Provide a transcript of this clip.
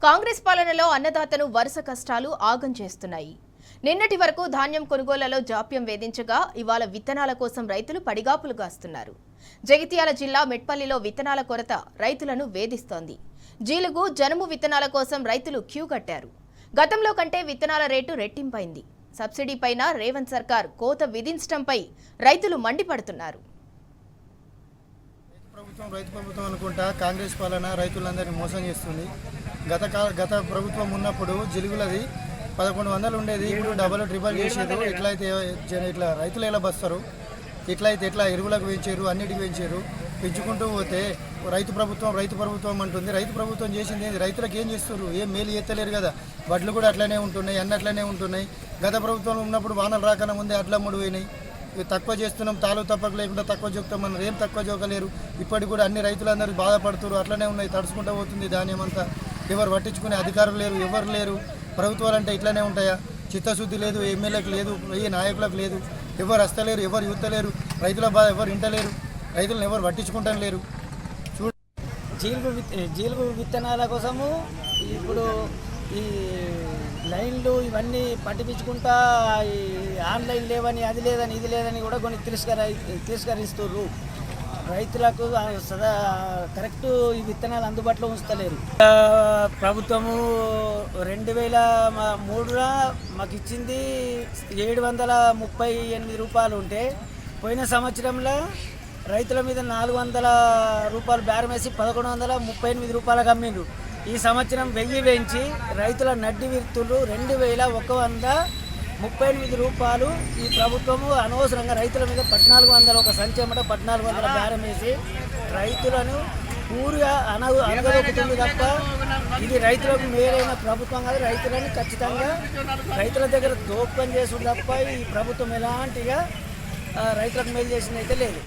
కాంగ్రెస్ పాలనలో అన్నదాతను వరుస కష్టాలు ఆగం చేస్తున్నాయి. నిన్నటి వరకు ధాన్యం కొనుగోళ్లలో జాప్యం వేధించగా ఇవాళ విత్తనాల కోసం రైతులు పడిగాపులు కాస్తున్నారు. జగిత్యాల జిల్లా మెట్పల్లిలో విత్తనాల కొరత రైతులను వేధిస్తోంది. జీలుగు, జనుము విత్తనాల కోసం రైతులు క్యూ కట్టారు. గతంలో కంటే విత్తనాల రేటు రెట్టింపైంది. సబ్సిడీ పైన రేవంత్ సర్కార్ కోత విధించడంపై రైతులు మండిపడుతున్నారు. రైతు ప్రభుత్వం అనుకుంటా కాంగ్రెస్ పాలన రైతులందరినీ మోసం చేస్తుంది. గత ప్రభుత్వం ఉన్నప్పుడు జిలుగులది 1100 ఉండేది, ఇప్పుడు డబల్ ట్రిబల్ చేసారు. ఇట్లా రైతులు ఎలా బస్తారు, ఎట్లా ఎరువులకు పెంచారు, అన్నిటికీ పెంచారు. పెంచుకుంటూ పోతే రైతు ప్రభుత్వం అంటుంది. రైతు ప్రభుత్వం చేసింది ఏంది? రైతులకు ఏం చేస్తారు? ఏం మేలు చేస్తలేరు కదా. వడ్లు కూడా అట్లనే ఉంటున్నాయి, అన్నీ అట్లనే ఉంటున్నాయి. గత ప్రభుత్వం ఉన్నప్పుడు వానలు రాకన ముందే అట్లా ముడి పోయినాయి. తక్కువ చేస్తున్నాం, తాలు తప్పక లేకుండా తక్కువ చూపుతామన్నారు. ఏం తక్కువ చూకలేరు. ఇప్పటికి కూడా అన్ని రైతులందరూ బాధపడుతున్నారు. అట్లనే ఉన్నాయి, తడుచుకుంటూ పోతుంది ధాన్యం అంతా. ఎవరు పట్టించుకునే అధికారులు లేరు, ఎవరు లేరు. ప్రభుత్వాలు అంటే ఇట్లనే ఉంటాయా? చిత్తశుద్ధి లేదు, ఎమ్మెల్యేలకు లేదు, ఏ నాయకులకు లేదు. ఎవరు వస్తలేరు, ఎవరు యువతలేరు. రైతుల బాధ ఎవరు ఇంటలేరు. రైతులను ఎవరు పట్టించుకుంటాం లేరు. జీలుగు విత్తనాల కోసము ఇప్పుడు ఈ లైన్లు ఇవన్నీ పట్టించుకుంటా ఈ ఆన్లైన్ లేవని, అది లేదని, ఇది లేదని కూడా కొన్ని తిరస్కరిస్తున్నారు. రైతులకు సదా కరెక్ట్ ఈ విత్తనాలు అందుబాటులో ఉంచలేరు. ప్రభుత్వము 2003లో మాకు ఇచ్చింది 738 రూపాయలు ఉంటే, పోయిన సంవత్సరంలో రైతుల మీద 400 రూపాయలు బేరం వేసి 1138 రూపాయలకు అమ్మిండ్రు. ఈ సంవత్సరం 1000 పెంచి రైతుల నడ్డి విత్తులు 2138 రూపాయలు ఈ ప్రభుత్వము అనవసరంగా రైతుల మీద 1400 ఒక సంచమట 1400 బేరం వేసి రైతులను పూర్తిగా అనగదొక్కుతుంది తప్ప ఇది రైతులకు మేలైన ప్రభుత్వం కాదు. రైతులను ఖచ్చితంగా రైతుల దగ్గర దోపం చేసుడు తప్ప ఈ ప్రభుత్వం ఎలాంటిగా రైతులకు మేలు చేసింది అయితే లేదు.